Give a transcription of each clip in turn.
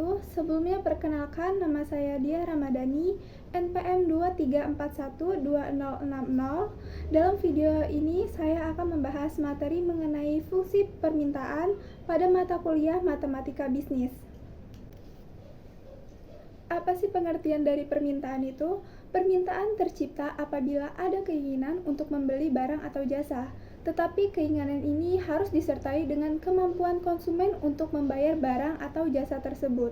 wabarakatuh. Sebelumnya perkenalkan, nama saya Dia Ramadhani, NPM 23412060. Dalam video ini saya akan membahas materi mengenai fungsi permintaan pada mata kuliah Matematika Bisnis. Apa sih pengertian dari permintaan itu? Permintaan tercipta apabila ada keinginan untuk membeli barang atau jasa, tetapi keinginan ini harus disertai dengan kemampuan konsumen untuk membayar barang atau jasa tersebut.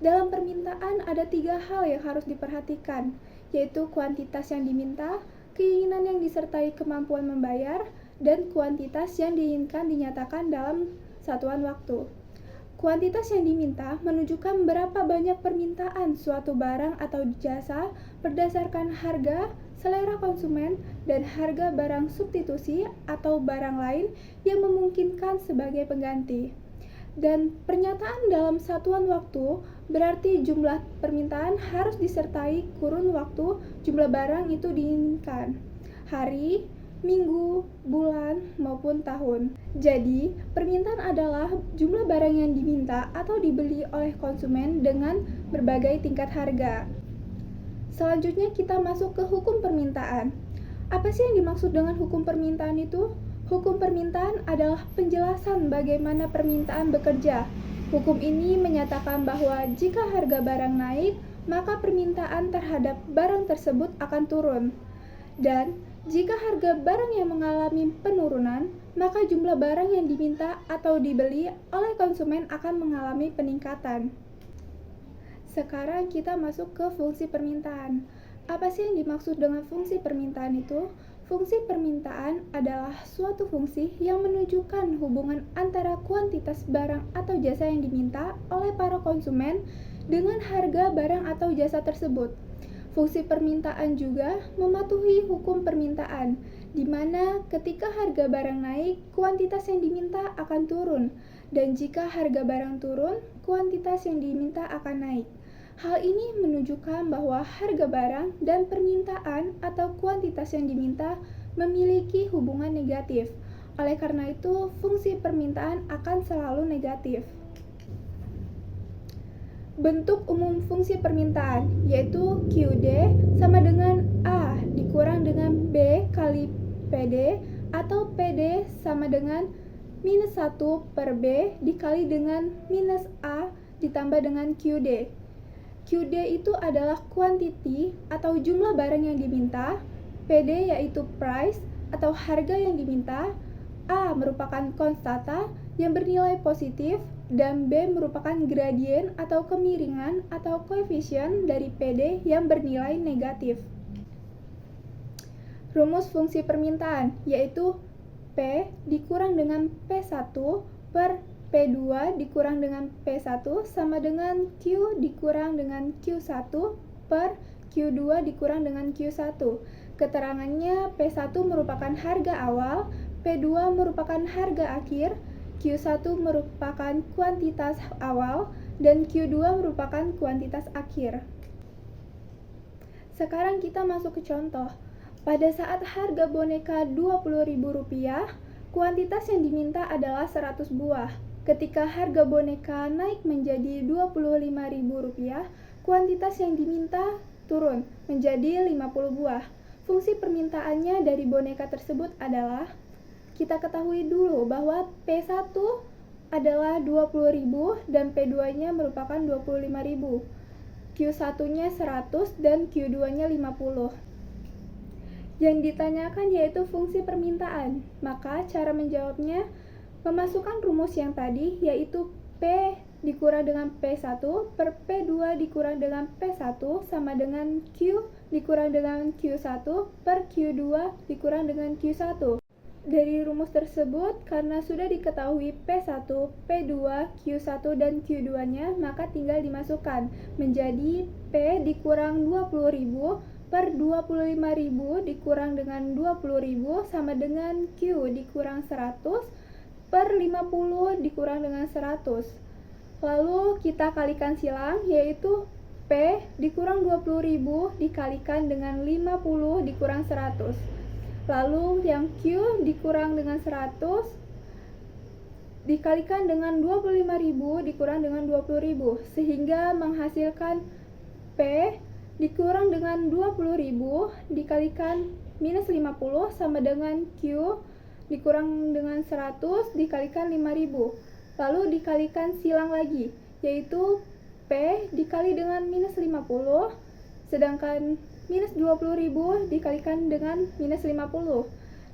Dalam permintaan ada 3 hal yang harus diperhatikan, yaitu kuantitas yang diminta, keinginan yang disertai kemampuan membayar, dan kuantitas yang diinginkan dinyatakan dalam satuan waktu. Kuantitas yang diminta menunjukkan berapa banyak permintaan suatu barang atau jasa berdasarkan harga, selera konsumen, dan harga barang substitusi atau barang lain yang memungkinkan sebagai pengganti. Dan pernyataan dalam satuan waktu berarti jumlah permintaan harus disertai kurun waktu jumlah barang itu diinginkan, hari, minggu, bulan, maupun tahun. Jadi, permintaan adalah jumlah barang yang diminta atau dibeli oleh konsumen dengan berbagai tingkat harga. Selanjutnya kita masuk ke hukum permintaan. Apa sih yang dimaksud dengan hukum permintaan itu? Hukum permintaan adalah penjelasan bagaimana permintaan bekerja. Hukum ini menyatakan bahwa jika harga barang naik, maka permintaan terhadap barang tersebut akan turun. Dan jika harga barang yang mengalami penurunan, maka jumlah barang yang diminta atau dibeli oleh konsumen akan mengalami peningkatan. Sekarang kita masuk ke fungsi permintaan. Apa sih yang dimaksud dengan fungsi permintaan itu? Fungsi permintaan adalah suatu fungsi yang menunjukkan hubungan antara kuantitas barang atau jasa yang diminta oleh para konsumen dengan harga barang atau jasa tersebut. Fungsi permintaan juga mematuhi hukum permintaan, di mana ketika harga barang naik, kuantitas yang diminta akan turun, dan jika harga barang turun, kuantitas yang diminta akan naik. Hal ini menunjukkan bahwa harga barang dan permintaan atau kuantitas yang diminta memiliki hubungan negatif. Oleh karena itu, fungsi permintaan akan selalu negatif. Bentuk umum fungsi permintaan yaitu QD sama dengan A dikurang dengan B kali PD atau PD sama dengan minus 1 per B dikali dengan minus A ditambah dengan QD. QD itu adalah quantity atau jumlah barang yang diminta, PD yaitu price atau harga yang diminta, A merupakan konstanta yang bernilai positif, dan B merupakan gradien atau kemiringan atau koefisien dari PD yang bernilai negatif. Rumus fungsi permintaan yaitu P dikurang dengan P1 per P2 dikurang dengan P1 sama dengan Q dikurang dengan Q1 per Q2 dikurang dengan Q1. Keterangannya P1 merupakan harga awal, P2 merupakan harga akhir, Q1 merupakan kuantitas awal, dan Q2 merupakan kuantitas akhir. Sekarang kita masuk ke contoh. Pada saat harga boneka Rp20.000, kuantitas yang diminta adalah 100 buah. Ketika harga boneka naik menjadi Rp25.000, kuantitas yang diminta turun menjadi 50 buah. Fungsi permintaannya dari boneka tersebut adalah, kita ketahui dulu bahwa P1 adalah 20.000 dan P2-nya merupakan 25.000. Q1-nya 100 dan Q2-nya 50. Yang ditanyakan yaitu fungsi permintaan. Maka cara menjawabnya memasukkan rumus yang tadi yaitu P dikurang dengan P1 per P2 dikurang dengan P1 sama dengan Q dikurang dengan Q1 per Q2 dikurang dengan Q1. Dari rumus tersebut, karena sudah diketahui P1, P2, Q1, dan Q2-nya, maka tinggal dimasukkan menjadi P dikurang 20.000 per 25.000 dikurang dengan 20.000 sama dengan Q dikurang 100 per 50 dikurang dengan 100. Lalu kita kalikan silang, yaitu P dikurang 20.000 dikalikan dengan 50 dikurang 100. Lalu yang Q dikurang dengan 100 dikalikan dengan 25.000 dikurang dengan 20.000, sehingga menghasilkan P dikurang dengan 20.000 dikalikan minus 50 sama dengan Q dikurang dengan 100 dikalikan 5.000. Lalu dikalikan silang lagi, yaitu P dikali dengan minus 50, sedangkan minus 20.000 dikalikan dengan minus 50,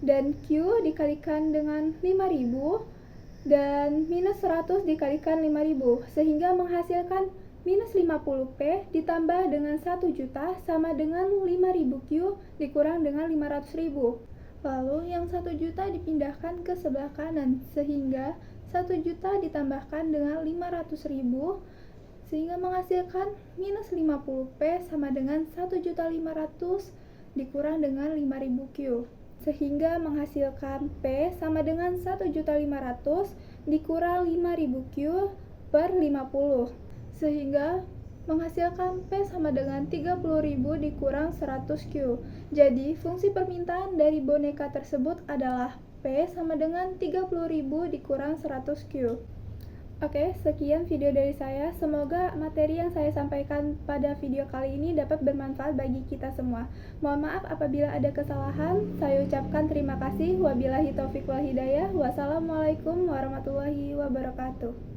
dan Q dikalikan dengan 5.000, dan minus 100 dikalikan 5.000, sehingga menghasilkan minus 50P ditambah dengan 1 juta sama dengan 5.000 Q dikurang dengan 500.000. Lalu yang 1 juta dipindahkan ke sebelah kanan, sehingga 1 juta ditambahkan dengan 500.000, sehingga menghasilkan minus 50P sama dengan 1.500.000 dikurang dengan 5.000 Q, sehingga menghasilkan P sama dengan 1.500.000 dikurang 5.000 Q per 50, sehingga menghasilkan P sama dengan 30.000 dikurang 100 Q. Jadi, fungsi permintaan dari boneka tersebut adalah P sama dengan 30.000 dikurang 100 Q. Oke, sekian video dari saya. Semoga materi yang saya sampaikan pada video kali ini dapat bermanfaat bagi kita semua. Mohon maaf apabila ada kesalahan. Saya ucapkan terima kasih. Wabillahi taufiq wal hidayah. Wassalamualaikum warahmatullahi wabarakatuh.